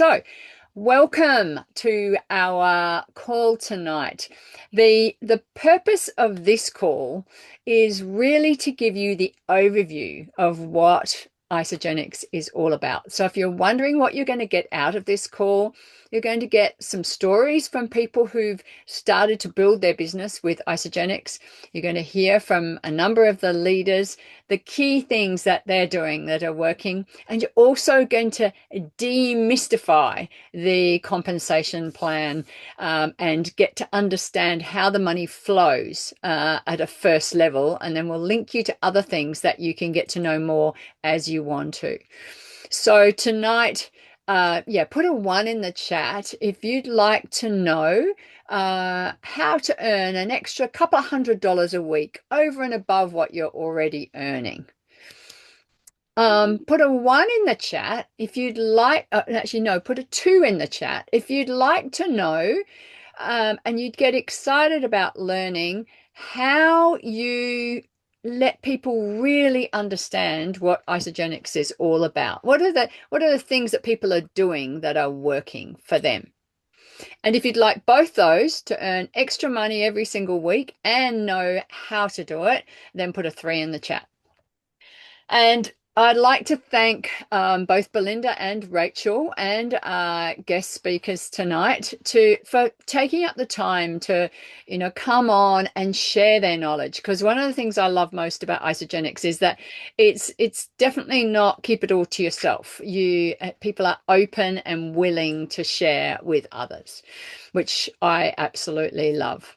So, welcome to our call tonight. The purpose of this call is really to give you the overview of what Isagenix is all about. So if you're wondering what you're going to get out of this call, you're going to get some stories from people who've started to build their business with Isagenix. You're going to hear from a number of the leaders, the key things that they're doing that are working, and you're also going to demystify the compensation plan and get to understand how the money flows at a first level. And then we'll link you to other things that you can get to know more as you want to. So tonight, put a 1 in the chat if you'd like to know how to earn an extra couple of $100 a week over and above what you're already earning. Put a 1 in the chat if you'd like, put a 2 in the chat if you'd like to know, and you'd get excited about learning how you let people really understand what Isagenix is all about. What are the things that people are doing that are working for them? And if you'd like both those to earn extra money every single week and know how to do it, then put a 3 in the chat. And I'd like to thank both Belinda and Rachel and guest speakers tonight for taking up the time to, come on and share their knowledge. Because one of the things I love most about Isagenix is that it's definitely not keep it all to yourself. People are open and willing to share with others, which I absolutely love.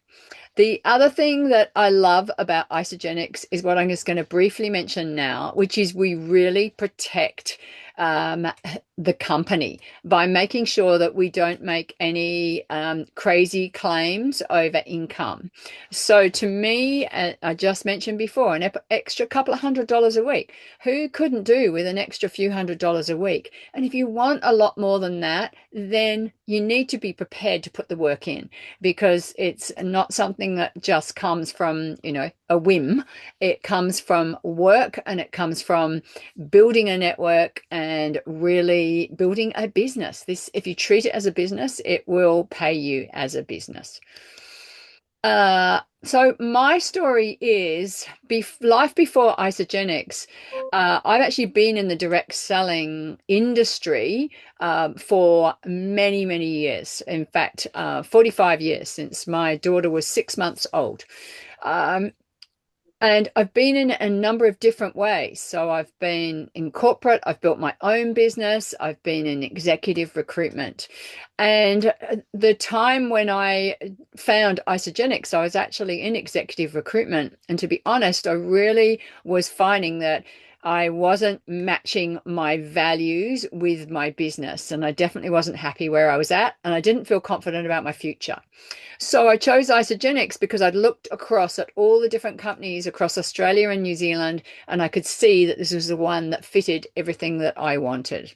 The other thing that I love about Isagenix is what I'm just going to briefly mention now, which is we really protect the company by making sure that we don't make any crazy claims over income. So to me, I just mentioned before, an extra couple of $100 a week. Who couldn't do with an extra few $100s a week? And if you want a lot more than that, then you need to be prepared to put the work in, because it's not something that just comes from, a whim. It comes from work, and it comes from building a network and really building a business. If you treat it as a business, it will pay you as a business. So my story is life before Isagenix. I've actually been in the direct selling industry for many, many years. In fact, 45 years, since my daughter was 6 months old. And I've been in a number of different ways. So I've been in corporate, I've built my own business, I've been in executive recruitment. And the time when I found Isagenix, I was actually in executive recruitment. And to be honest, I really was finding that I wasn't matching my values with my business. And I definitely wasn't happy where I was at. And I didn't feel confident about my future. So I chose Isagenix because I'd looked across at all the different companies across Australia and New Zealand, and I could see that this was the one that fitted everything that I wanted.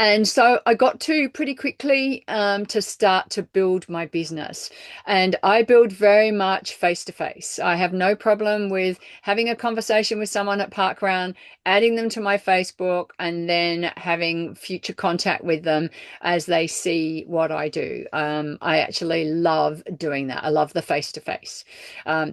And so I got to pretty quickly to start to build my business. And I build very much face to face. I have no problem with having a conversation with someone at Parkrun, adding them to my Facebook, and then having future contact with them as they see what I do. I actually love doing that. I love the face to face.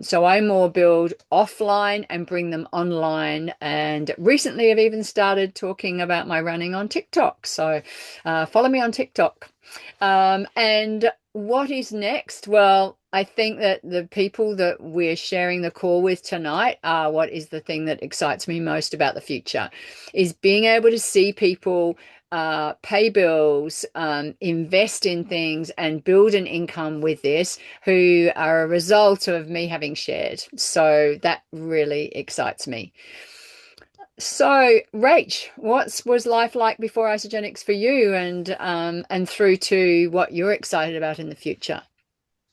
So I more build offline and bring them online. And recently I've even started talking about my running on TikTok. So follow me on TikTok. And what is next? Well, I think that the people that we're sharing the call with tonight are what is the thing that excites me most about the future, is being able to see people pay bills, invest in things, and build an income with this, who are a result of me having shared. So that really excites me. So, Rach, what was life like before Isagenix for you, and through to what you're excited about in the future?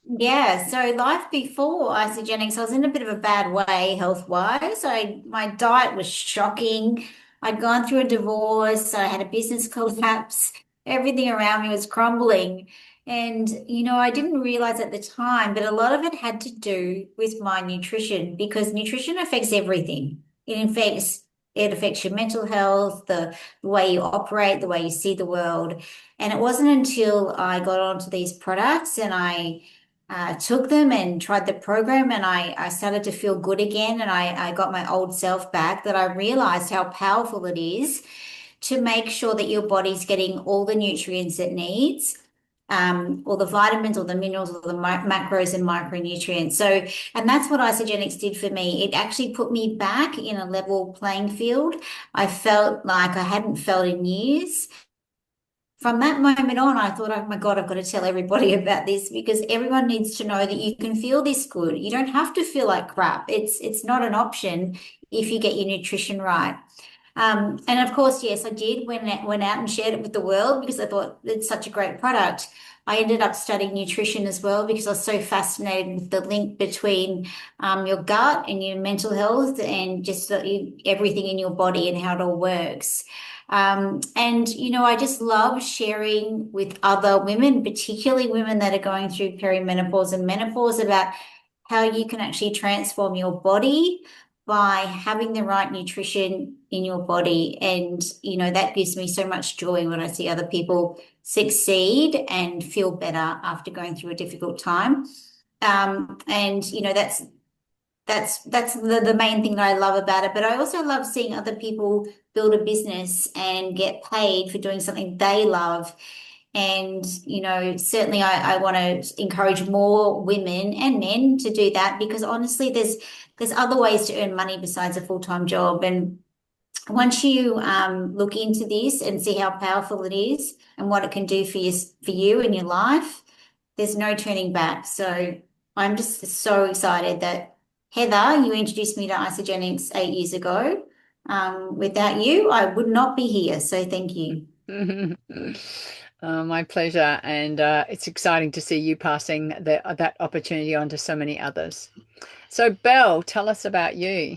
Yeah, so life before Isagenix, I was in a bit of a bad way health-wise. My diet was shocking. I'd gone through a divorce, I had a business collapse, everything around me was crumbling. And, I didn't realize at the time, but a lot of it had to do with my nutrition because nutrition affects everything. It affects it affects your mental health, the way you operate, the way you see the world. And it wasn't until I got onto these products and I took them and tried the program and I started to feel good again and I got my old self back that I realized how powerful it is to make sure that your body's getting all the nutrients it needs, all the vitamins, or the minerals, or the macros and micronutrients. So, and that's what Isagenix did for me. It actually put me back in a level playing field. I felt like I hadn't felt in years. From that moment on, I thought, oh my God, I've got to tell everybody about this because everyone needs to know that you can feel this good. You don't have to feel like crap. It's not an option if you get your nutrition right. And of course, yes, I did went out and shared it with the world because I thought it's such a great product. I ended up studying nutrition as well because I was so fascinated with the link between your gut and your mental health and just everything in your body and how it all works. And I just love sharing with other women, particularly women that are going through perimenopause and menopause, about how you can actually transform your body by having the right nutrition in your body. And, that gives me so much joy when I see other people succeed and feel better after going through a difficult time. And, that's the main thing that I love about it. But I also love seeing other people build a business and get paid for doing something they love. And, certainly I want to encourage more women and men to do that because honestly, there's other ways to earn money besides a full-time job. And once you look into this and see how powerful it is and what it can do for you in your life, there's no turning back. So I'm just so excited that Heather, you introduced me to Isagenix 8 years ago. Without you, I would not be here. So thank you. My pleasure. And it's exciting to see you passing that opportunity on to so many others. So, Belle, tell us about you.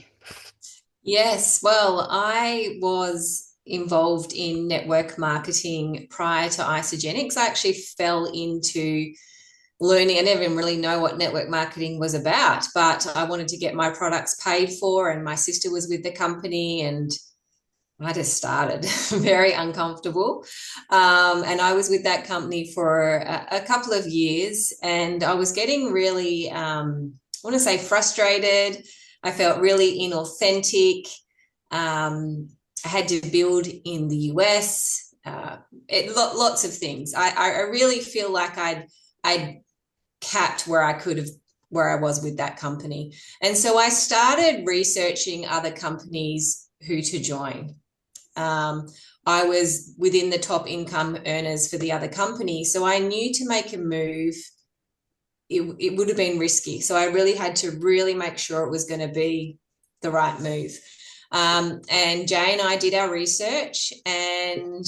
Yes, well, I was involved in network marketing prior to Isagenix. I actually fell into learning. I never even really know what network marketing was about, but I wanted to get my products paid for, and my sister was with the company, and I just started very uncomfortable. And I was with that company for a couple of years, and I was getting really, I want to say, frustrated. I felt really inauthentic. I had to build in the US, lots of things. I really feel like I'd capped where I was with that company. And so I started researching other companies who to join. I was within the top income earners for the other company. So I knew to make a move, it would have been risky. So I really had to really make sure it was going to be the right move. And Jay and I did our research, and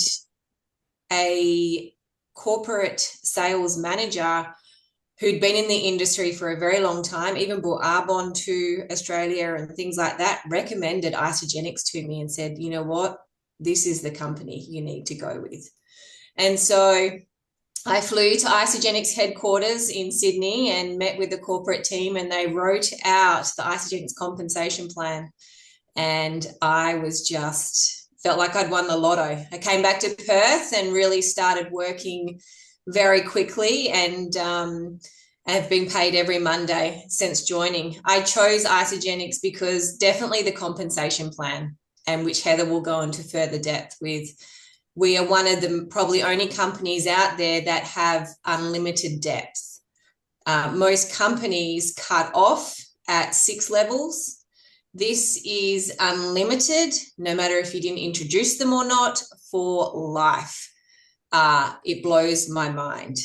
a corporate sales manager who'd been in the industry for a very long time, even brought Arbonne to Australia and things like that, recommended Isagenix to me and said, you know what, this is the company you need to go with. And so I flew to Isagenix headquarters in Sydney and met with the corporate team, and they wrote out the Isagenix compensation plan. And I was felt like I'd won the lotto. I came back to Perth and really started working very quickly, and have been paid every Monday since joining. I chose Isagenix because definitely the compensation plan, and which Heather will go into further depth with. We are one of the probably only companies out there that have unlimited depth. Most companies cut off at 6 levels. This is unlimited, no matter if you didn't introduce them or not, for life. It blows my mind.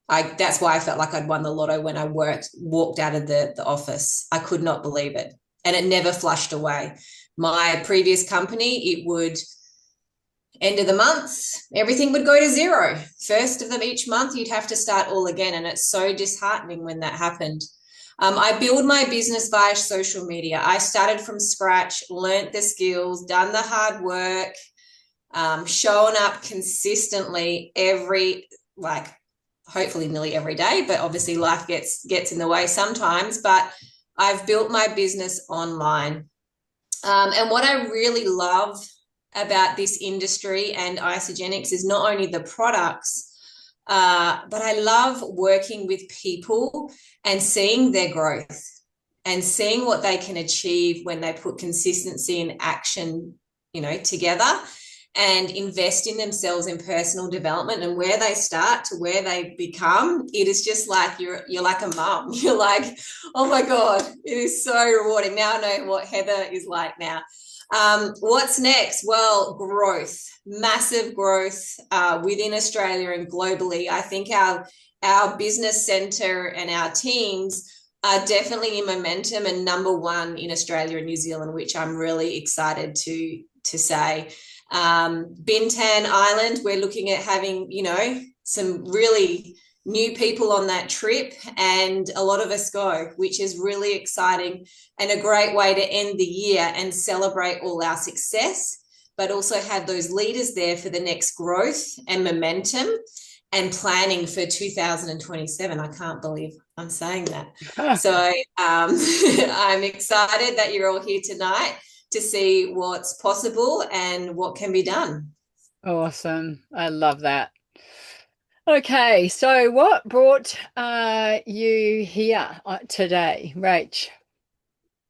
That's why I felt like I'd won the lotto when I walked out of the office. I could not believe it. And it never flushed away. My previous company, it would, end of the month, everything would go to zero. First of them each month, you'd have to start all again. And it's so disheartening when that happened. I build my business via social media. I started from scratch, learnt the skills, done the hard work, showing up consistently hopefully nearly every day, but obviously life gets in the way sometimes. But I've built my business online. And what I really love about this industry and Isagenix is not only the products, but I love working with people and seeing their growth and seeing what they can achieve when they put consistency and action, together and invest in themselves in personal development, and where they start to where they become. It is just like you're like a mum. You're like, oh my God, it is so rewarding. Now I know what Heather is like now. What's next? Well, growth, massive growth within Australia and globally. I think our business centre and our teams are definitely in momentum and number one in Australia and New Zealand, which I'm really excited to say. Bintan Island, we're looking at having, some really new people on that trip, and a lot of us go, which is really exciting and a great way to end the year and celebrate all our success, but also have those leaders there for the next growth and momentum and planning for 2027. I can't believe I'm saying that. So I'm excited that you're all here tonight to see what's possible and what can be done. Awesome. I love that. Okay, so what brought you here today, Rach?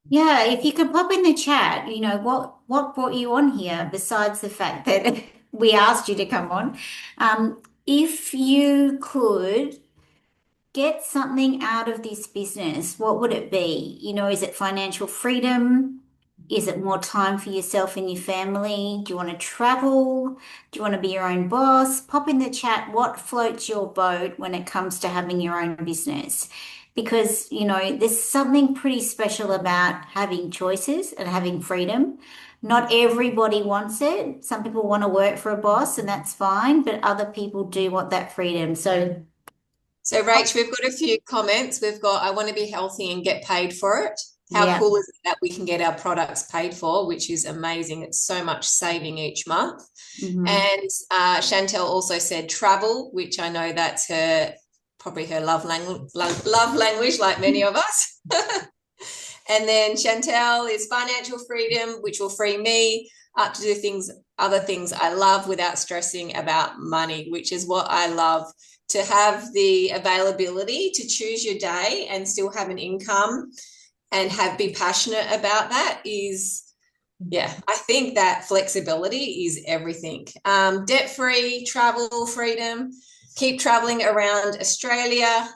Yeah, if you could pop in the chat, what brought you on here besides the fact that we asked you to come on. If you could get something out of this business, what would it be? Is it financial freedom? Is it more time for yourself and your family? Do you want to travel? Do you want to be your own boss? Pop in the chat what floats your boat when it comes to having your own business. Because, there's something pretty special about having choices and having freedom. Not everybody wants it. Some people want to work for a boss, and that's fine, but other people do want that freedom. So, Rach, we've got a few comments. We've got, I want to be healthy and get paid for it. How yeah. cool is it that we can get our products paid for, which is amazing. It's so much saving each month. Mm-hmm. And Chantel also said travel, which I know that's probably her love language, like many of us. And then Chantel is financial freedom, which will free me up to do other things I love without stressing about money, which is what I love. To have the availability to choose your day and still have an income and be passionate about that is, I think that flexibility is everything. Debt-free, travel freedom, keep traveling around Australia.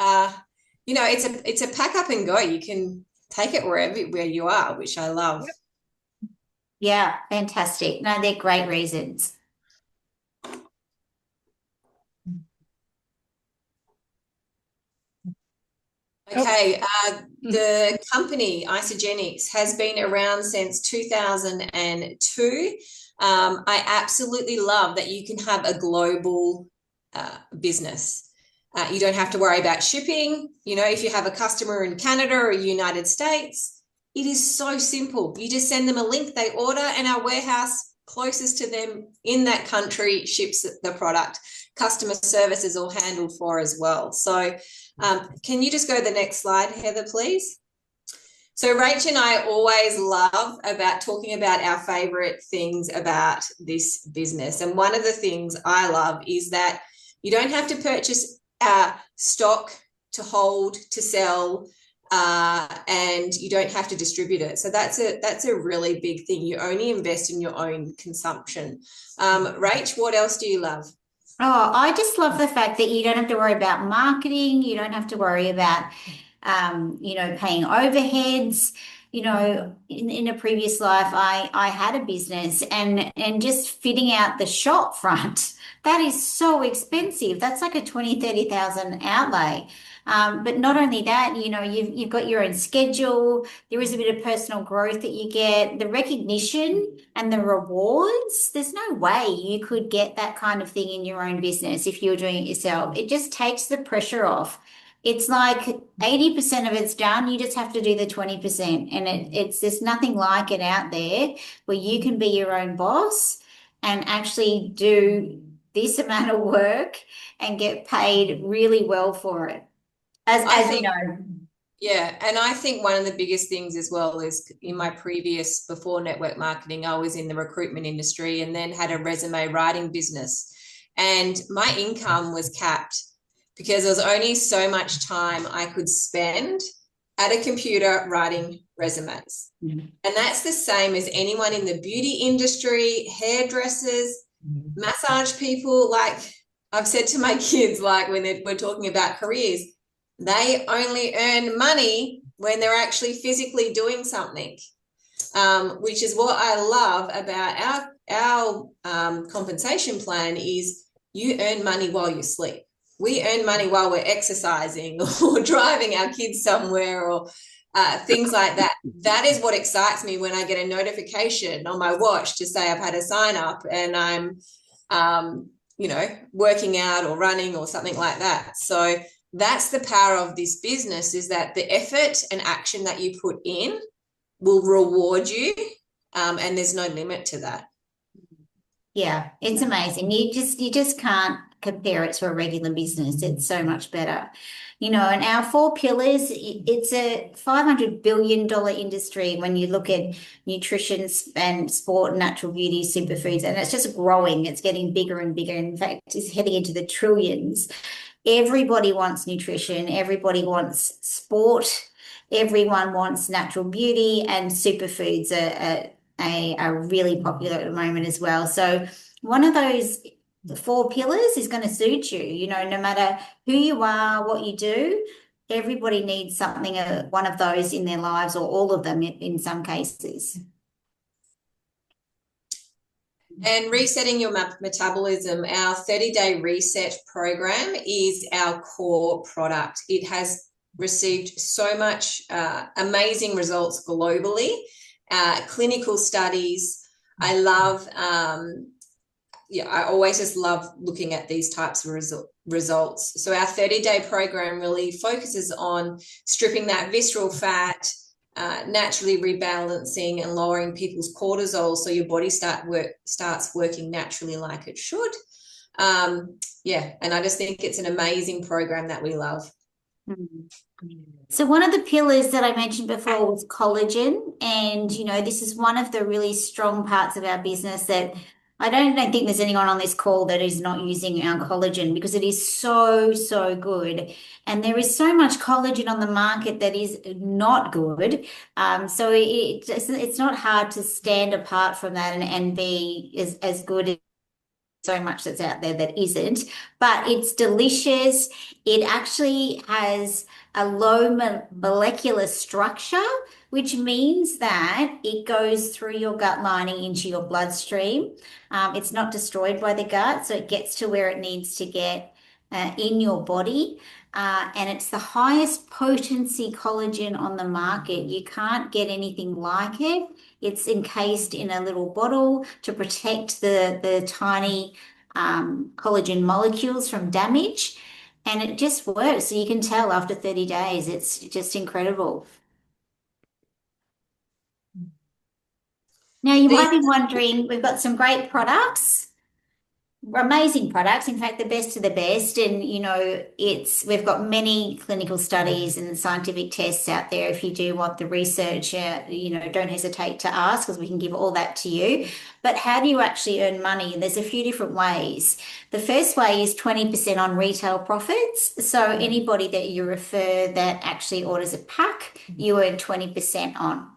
It's a pack up and go. You can take it where you are, which I love. Yeah, fantastic. No, they're great reasons. Okay, the company Isagenix has been around since 2002. I absolutely love that you can have a global business. You don't have to worry about shipping. If you have a customer in Canada or United States, it is so simple. You just send them a link, they order, and our warehouse closest to them in that country ships the product. Customer service is all handled for as well. So can you just go to the next slide, Heather, please? So Rach and I always love about talking about our favorite things about this business. And one of the things I love is that you don't have to purchase stock to hold, to sell, and you don't have to distribute it. So that's a really big thing. You only invest in your own consumption. Rach, what else do you love? Oh, I just love the fact that you don't have to worry about marketing. You don't have to worry about, paying overheads. In a previous life, I had a business and just fitting out the shop front, that is so expensive. That's like a 30,000 outlay. But not only that, you've got your own schedule. There is a bit of personal growth that you get, the recognition and the rewards. There's no way you could get that kind of thing in your own business if you're doing it yourself. It just takes the pressure off. It's like 80% of it's done. You just have to do the 20%. And there's nothing like it out there where you can be your own boss and actually do this amount of work and get paid really well for it. As you know. Yeah, and I think one of the biggest things as well is in my previous, before network marketing, I was in the recruitment industry and then had a resume writing business. And my income was capped because there was only so much time I could spend at a computer writing resumes. Mhm. And that's the same as anyone in the beauty industry, hairdressers, massage people. Like I've said to my kids, like when we're talking about careers, they only earn money when they're actually physically doing something, which is what I love about our compensation plan is you earn money while you sleep. We earn money while we're exercising or driving our kids somewhere or things like that. That is what excites me when I get a notification on my watch to say I've had a sign up and I'm, working out or running or something like that. So that's the power of this business, is that the effort and action that you put in will reward you, and there's no limit to that. Yeah, it's amazing. You just can't compare it to a regular business. It's so much better. And our four pillars, it's a $500 billion industry when you look at nutrition and sport, natural beauty, superfoods, and it's just growing. It's getting bigger and bigger. In fact, it's heading into the trillions. Everybody wants nutrition, everybody wants sport, everyone wants natural beauty, and superfoods are really popular at the moment as well. So one of those four pillars is going to suit you, no matter who you are, what you do, everybody needs something, one of those in their lives, or all of them in some cases. And resetting your metabolism, our 30-day reset program is our core product. It has received so much amazing results globally, clinical studies. I love, I always just love looking at these types of results. So our 30-day program really focuses on stripping that visceral fat, naturally rebalancing and lowering people's cortisol so your body starts working naturally like it should. And I just think it's an amazing program that we love. So one of the pillars that I mentioned before was collagen, and this is one of the really strong parts of our business that I don't think there's anyone on this call that is not using our collagen, because it is so, so good. And there is so much collagen on the market that is not good. So it's not hard to stand apart from that and be as good as so much that's out there that isn't, but it's delicious. It actually has a low molecular structure, which means that it goes through your gut lining into your bloodstream. It's not destroyed by the gut, so it gets to where it needs to get in your body. And it's the highest potency collagen on the market. You can't get anything like it. It's encased in a little bottle to protect the tiny collagen molecules from damage. And it just works. So you can tell after 30 days, it's just incredible. Now, you might be wondering, we've got some great products. Amazing products, in fact, the best of the best. And, we've got many clinical studies and scientific tests out there. If you do want the research, don't hesitate to ask, because we can give all that to you. But how do you actually earn money? There's a few different ways. The first way is 20% on retail profits. So anybody that you refer that actually orders a pack, you earn 20% on.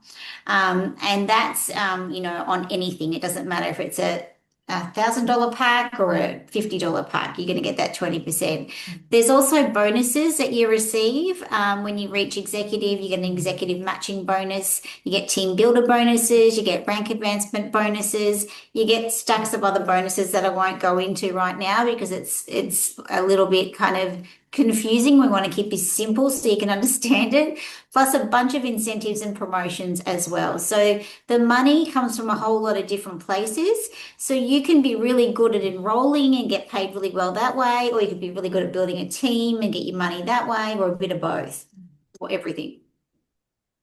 And that's, on anything. It doesn't matter if it's a $1,000 pack or a $50 pack, you're going to get that 20%. There's also bonuses that you receive when you reach executive. You get an executive matching bonus, you get team builder bonuses, you get rank advancement bonuses, you get stacks of other bonuses that I won't go into right now because it's a little bit kind of confusing. We want to keep this simple so you can understand it, plus a bunch of incentives and promotions as well. So the money comes from a whole lot of different places. So you can be really good at enrolling and get paid really well that way, or you can be really good at building a team and get your money that way, or a bit of both, or everything.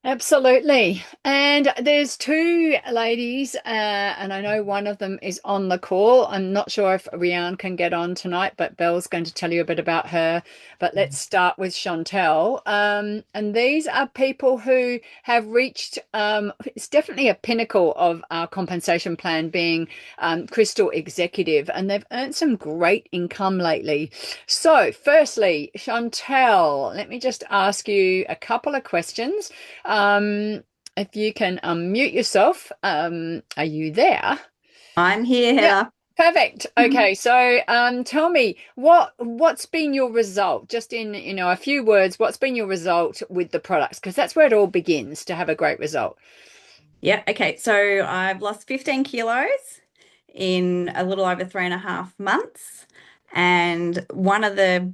Absolutely. And there's two ladies, and I know one of them is on the call. I'm not sure if Rianne can get on tonight, but Belle's going to tell you a bit about her. But let's start with Chantel. And these are people who have reached, it's definitely a pinnacle of our compensation plan being Crystal Executive, and they've earned some great income lately. So, firstly, Chantel, let me just ask you a couple of questions. If you can unmute yourself, are you there? I'm here, Yeah, Heather. perfect. Okay, so tell me what's been your result? Just in, a few words, what's been your result with the products? Because that's where it all begins to have a great result. Yeah, okay. So I've lost 15 kilos in a little over 3.5 months. And one of the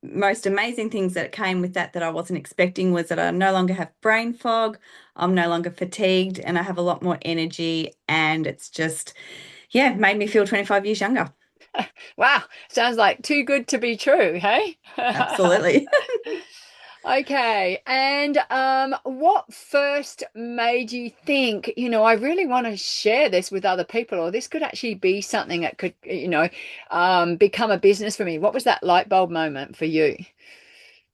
most amazing things that came with that I wasn't expecting was that I no longer have brain fog, I'm no longer fatigued, and I have a lot more energy. And it's just, yeah, made me feel 25 years younger. Wow, sounds like too good to be true, hey? Absolutely. Okay, and what first made you think, I really want to share this with other people, or this could actually be something that could, become a business for me? What was that light bulb moment for you?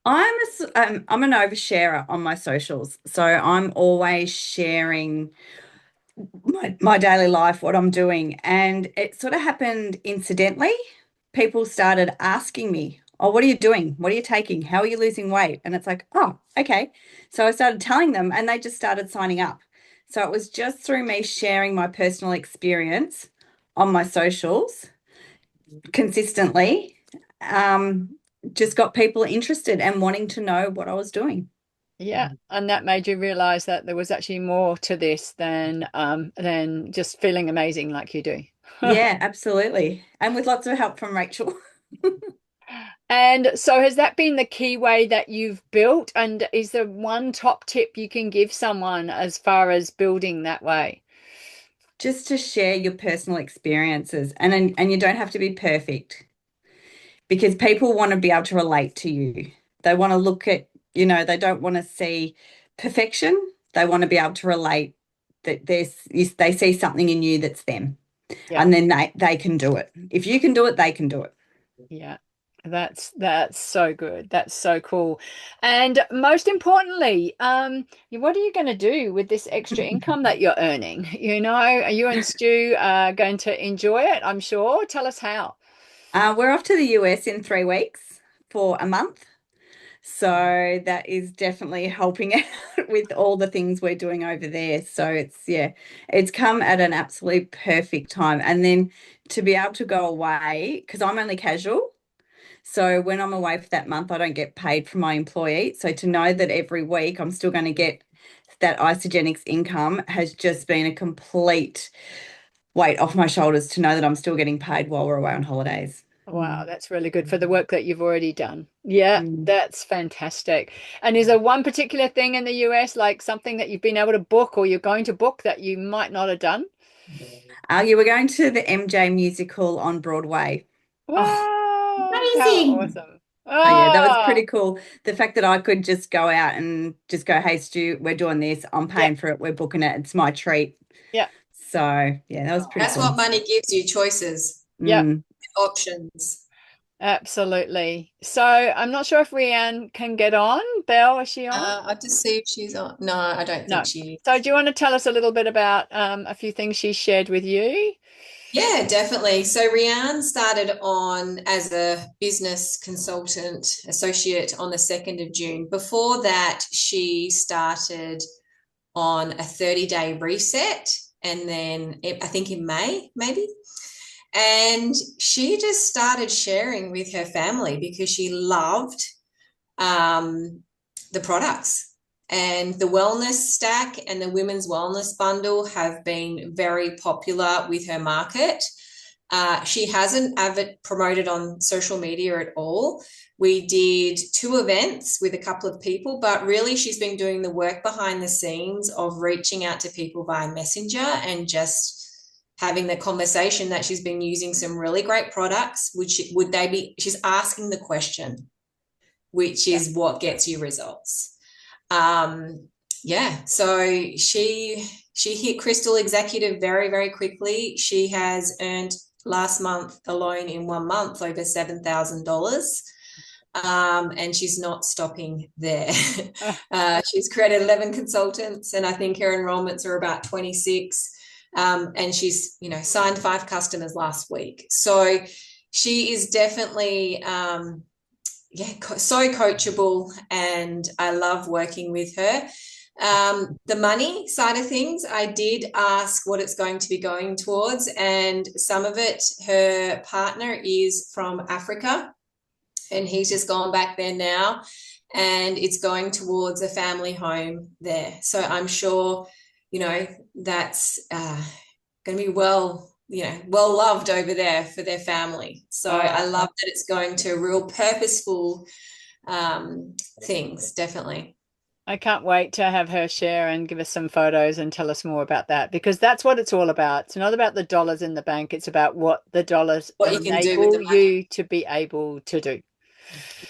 I'm an oversharer on my socials. So I'm always sharing my daily life, what I'm doing. And it sort of happened incidentally. People started asking me, "Oh, what are you doing? What are you taking? How are you losing weight?" And it's like, "Oh, okay." So I started telling them, and they just started signing up. So it was just through me sharing my personal experience on my socials consistently, um, just got people interested and wanting to know what I was doing. Yeah, and that made you realize that there was actually more to this than just feeling amazing like you do. Yeah, absolutely. And with lots of help from Rachel. And so has that been the key way that you've built? And is there one top tip you can give someone as far as building that way? Just to share your personal experiences, and you don't have to be perfect because people want to be able to relate to you. They want to look at, they don't want to see perfection. They want to be able to relate that they see something in you that's them, Yeah. and then they can do it. If you can do it, they can do it. Yeah. That's so good. That's so cool. And most importantly, what are you going to do with this extra income that you're earning? Are you and Stu going to enjoy it? I'm sure. Tell us how. We're off to the US in 3 weeks for a month. So that is definitely helping out with all the things we're doing over there. So yeah, it's come at an absolute perfect time. And then to be able to go away, because I'm only casual. So when I'm away for that month, I don't get paid from my employee. So to know that every week I'm still going to get that Isagenix income has just been a complete weight off my shoulders to know that I'm still getting paid while we're away on holidays. Wow, that's really good for the work that you've already done. Yeah, Mm. that's fantastic. And is there one particular thing in the US, like something that you've been able to book or you're going to book that you might not have done? Yeah, we're going to the MJ musical on Broadway. Oh, Wow, how Amazing. awesome. so yeah, that was Ah, pretty cool. The fact that I could just go out and just go, "Hey, Stu, we're doing this. I'm yeah, paying for it. We're booking it. It's my treat." yeah, So yeah, that was pretty That's oh, what cool. money gives you, choices, yeah, Mm. options. absolutely. So I'm not sure if Rianne can get on. Belle, is she on? I'll just see if she's on. No, I don't think No. she So is. do you want to tell us a little bit about a few things she shared with you? Yeah, definitely. So Rianne started on as a business consultant associate on the 2nd of June. Before that, she started on a 30-day reset, and then I think in May, maybe. And she just started sharing with her family because she loved um, the products. And the wellness stack and the women's wellness bundle have been very popular with her market. She hasn't promoted on social media at all. We did 2 events with a couple of people, but really she's been doing the work behind the scenes of reaching out to people via Messenger and just having the conversation that she's been using some really great products. She's asking the question, which Yeah. is what gets you results. Um, Yeah, so she hit Crystal Executive very, very quickly. She has earned last month alone in 1 month over $7,000. And she's not stopping there. She's created 11 consultants, and I think her enrollments are about 26. And she's, signed 5 customers last week. So she is definitely, so coachable, and I love working with her. The money side of things, I did ask what it's going to be going towards, and some of it, her partner is from Africa, and he's just gone back there now, and it's going towards a family home there. So I'm sure, that's going to be well loved over there for their family. So I love that it's going to real purposeful things, definitely. I can't wait to have her share and give us some photos and tell us more about that, because that's what it's all about. It's not about the dollars in the bank. It's about what the dollars What you can do with the enable money. you to be able to do.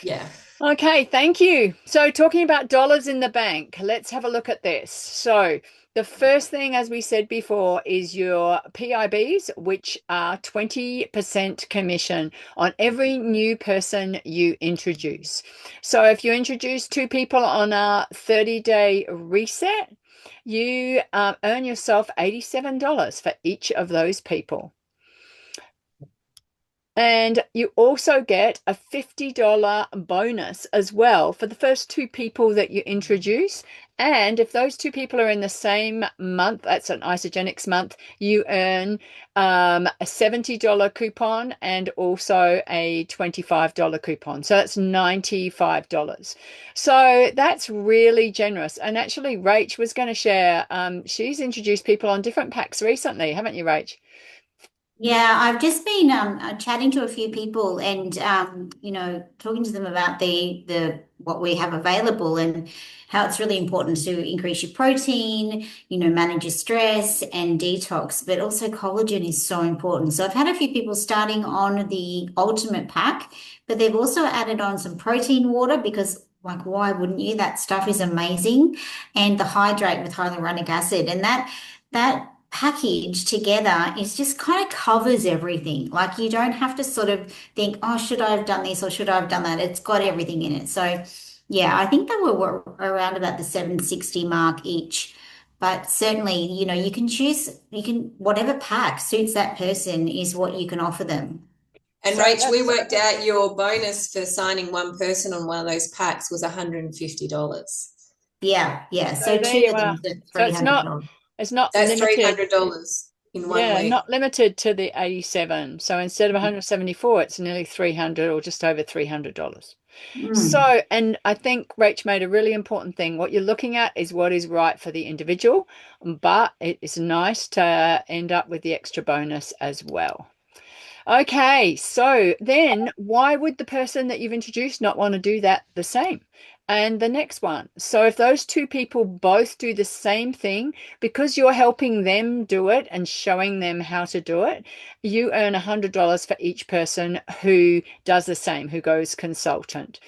Yeah. Okay, thank you. So talking about dollars in the bank, let's have a look at this. So the first thing, as we said before, is your PIBs, which are 20% commission on every new person you introduce. So if you introduce 2 people on a 30-day reset, you earn yourself $87 for each of those people. And you also get a $50 bonus as well for the first 2 people that you introduce. And if those 2 people are in the same month, that's an Isagenix month, you earn a $70 coupon and also a $25 coupon. So that's $95. So that's really generous. And actually, Rach was going to share, she's introduced people on different packs recently, haven't you, Rach? Yeah, I've just been chatting to a few people and talking to them about the what we have available and how it's really important to increase your protein, manage your stress and detox, but also collagen is so important. So I've had a few people starting on the ultimate pack, but they've also added on some protein water because like why wouldn't you? That stuff is amazing. And the hydrate with hyaluronic acid and that package together is just kind of covers everything. Like you don't have to sort of think, oh, should I have done this or should I have done that? It's got everything in it. So yeah, I think they were around about the 760 mark each. But certainly, you can choose, whatever pack suits that person is what you can offer them. And So Rach, we worked out your bonus for signing one person on one of those packs was $150. Yeah, yeah. So So there 2 you of them are. is at So $300. it's not That's limited. $300 in 1 Yeah, week. not limited to the 87. So instead of 174, it's nearly 300 or just over $300. Mm. So, and I think Rach made a really important thing. What you're looking at is what is right for the individual, but it is nice to end up with the extra bonus as well. Okay, so then why would the person that you've introduced not want to do that the same? And the next one. So if those 2 people both do the same thing, because you're helping them do it and showing them how to do it, you earn $100 for each person who does the same, who goes consultant.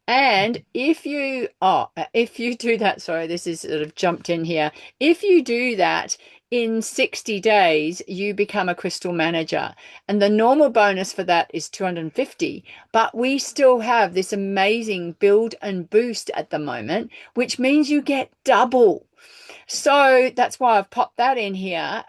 And if you do that, sorry, this is sort of jumped in here. If you do that in 60 days, you become a crystal manager. And the normal bonus for that is 250. But we still have this amazing build and boost at the moment, which means you get double. So that's why I've popped that in here.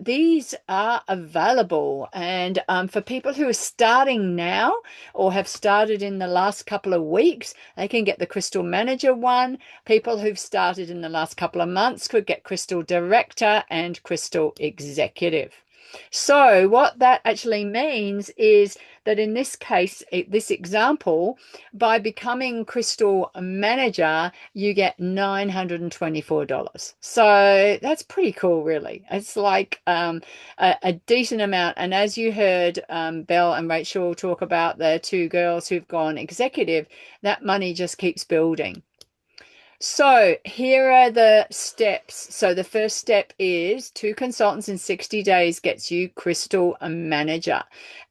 These are available. And for people who are starting now or have started in the last couple of weeks, they can get the Crystal Manager one. People who've started in the last couple of months could get Crystal Director and Crystal Executive. So what that actually means is that in this case, this example, by becoming Crystal Manager, you get $924. So that's pretty cool, really. It's like a decent amount. And as you heard Belle and Rachel talk about the 2 girls who've gone executive, that money just keeps building. So here are the steps. So the first step is 2 consultants in 60 days gets you Crystal Manager.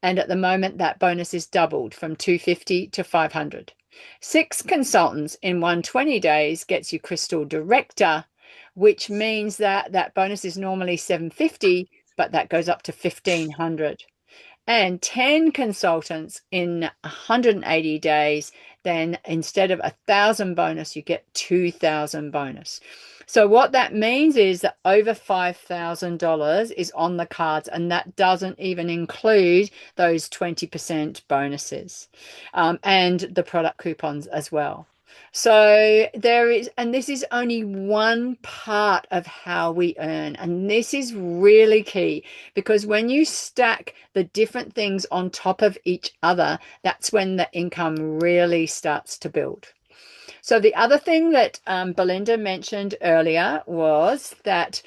And at the moment, that bonus is doubled from 250 to 500. 6 consultants in 120 days gets you Crystal Director, which means that that bonus is normally $750, but that goes up to $1,500. And 10 consultants in 180 days, then instead of 1,000 bonus, you get 2,000 bonus. So what that means is that over $5,000 is on the cards, and that doesn't even include those 20% bonuses, and the product coupons as well. So there is, and this is only one part of how we earn. And this is really key, because when you stack the different things on top of each other, that's when the income really starts to build. So the other thing that Belinda mentioned earlier was that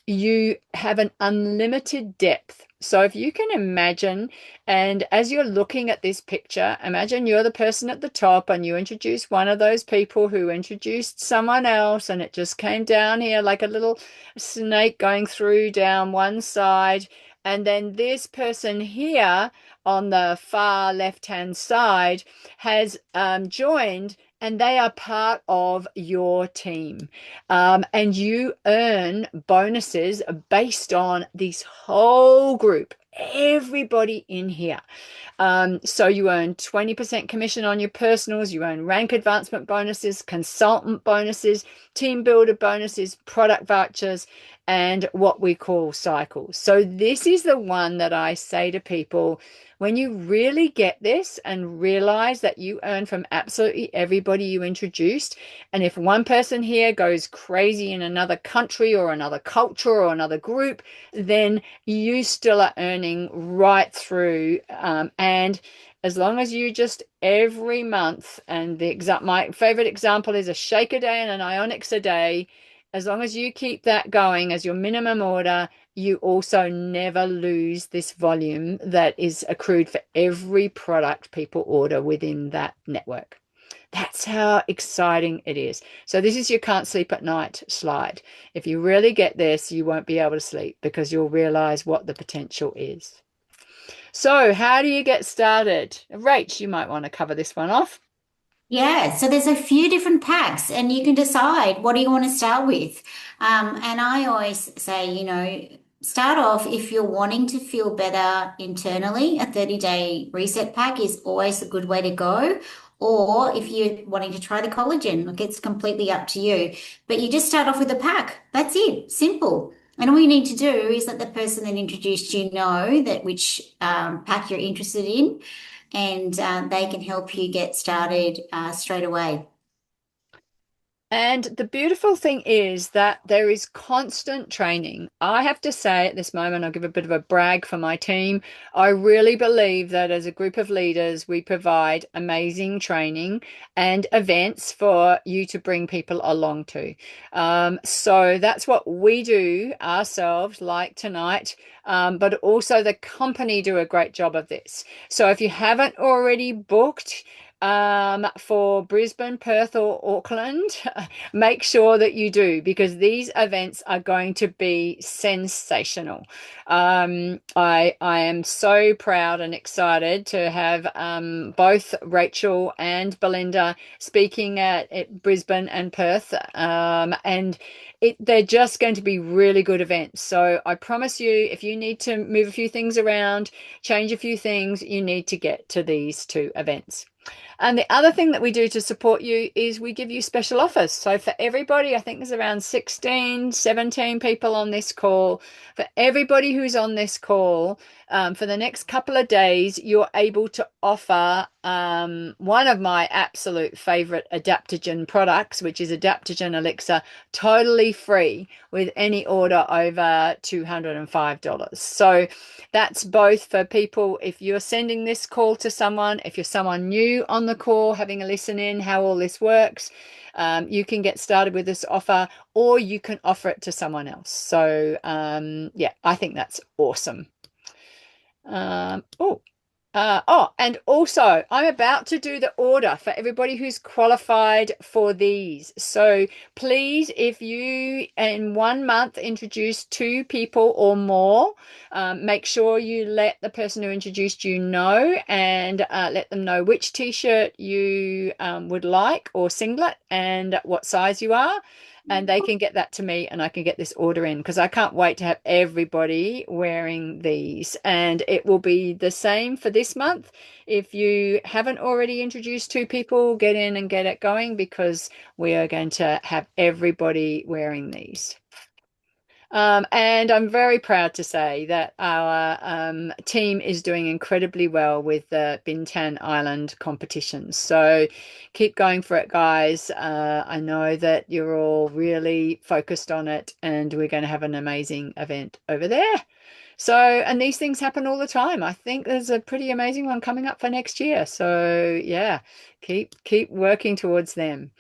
you have an unlimited depth. So if you can imagine, and as you're looking at this picture, imagine you're the person at the top and you introduce one of those people who introduced someone else, and it just came down here like a little snake going through down one side. And then this person here on the far left-hand side has joined, and they are part of your team. And you earn bonuses based on this whole group, everybody in here. So you earn 20% commission on your personals, you earn rank advancement bonuses, consultant bonuses, team builder bonuses, product vouchers, and what we call cycles. So this is the one that I say to people, when you really get this and realize that you earn from absolutely everybody you introduced, and if one person here goes crazy in another country or another culture or another group, then you still are earning right through. And as long as you just every month, and my favorite example is a shake a day and an Ionics a day, as long as you keep that going as your minimum order, you also never lose this volume that is accrued for every product people order within that network. That's how exciting it is. So this is your can't sleep at night slide. If you really get this, you won't be able to sleep, because you'll realize what the potential is. So how do you get started? Rach, you might want to cover this one off. Yeah, so there's a few different packs, and you can decide what do you want to start with. And I always say, start off if you're wanting to feel better internally. A 30-day reset pack is always a good way to go. Or if you're wanting to try the collagen, look, it's completely up to you. But you just start off with a pack. That's it. Simple. And all you need to do is let the person that introduced you know that which pack you're interested in, and they can help you get started straight away. And the beautiful thing is that there is constant training. I have to say at this moment, I'll give a bit of a brag for my team. I really believe that as a group of leaders, we provide amazing training and events for you to bring people along to. So that's what we do ourselves, like tonight. But also the company do a great job of this. So if you haven't already booked for Brisbane, Perth, or Auckland, make sure that you do, because these events are going to be sensational. I am so proud and excited to have both Rachel and Belinda speaking at Brisbane and Perth, and they're just going to be really good events. So I promise you, if you need to move a few things around, change a few things, you need to get to these two events. And the other thing that we do to support you is we give you special offers. So for everybody, I think there's around 16, 17 people on this call. For everybody who's on this call, for the next couple of days, you're able to offer one of my absolute favorite adaptogen products, which is Adaptogen Elixir, totally free with any order over $205. So that's both for people, if you're sending this call to someone, if you're someone new on the call, having a listen in how all this works, you can get started with this offer, or you can offer it to someone else. So yeah, I think that's awesome. Oh, And also, I'm about to do the order for everybody who's qualified for these. So please, if you in 1 month introduce 2 people or more, make sure you let the person who introduced you know, and let them know which t-shirt you would like, or singlet, and what size you are. And they can get that to me, and I can get this order in, because I can't wait to have everybody wearing these. And it will be the same for this month. If you haven't already introduced 2 people, get in and get it going, because we are going to have everybody wearing these. And I'm very proud to say that our team is doing incredibly well with the Bintan Island competitions. So keep going for it, guys. I know that you're all really focused on it, and we're going to have an amazing event over there. So, and these things happen all the time. I think there's a pretty amazing one coming up for next year. So, yeah, keep working towards them.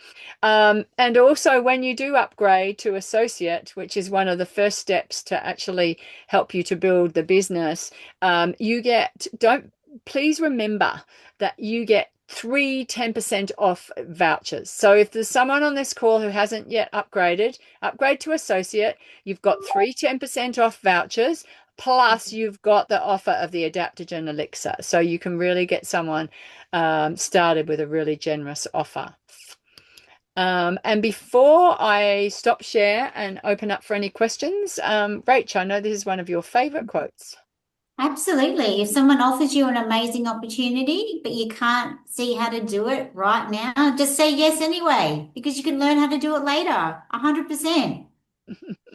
And also, when you do upgrade to associate, which is one of the first steps to actually help you to build the business, you get, don't, please remember that you get 10% off vouchers. So if there's someone on this call who hasn't yet upgraded, upgrade to associate, you've got 10% off vouchers. Plus, you've got the offer of the adaptogen elixir. So you can really get someone started with a really generous offer. And before I stop share and open up for any questions, Rach, I know this is one of your favorite quotes. Absolutely. If someone offers you an amazing opportunity, but you can't see how to do it right now, just say yes anyway, because you can learn how to do it later. 100%.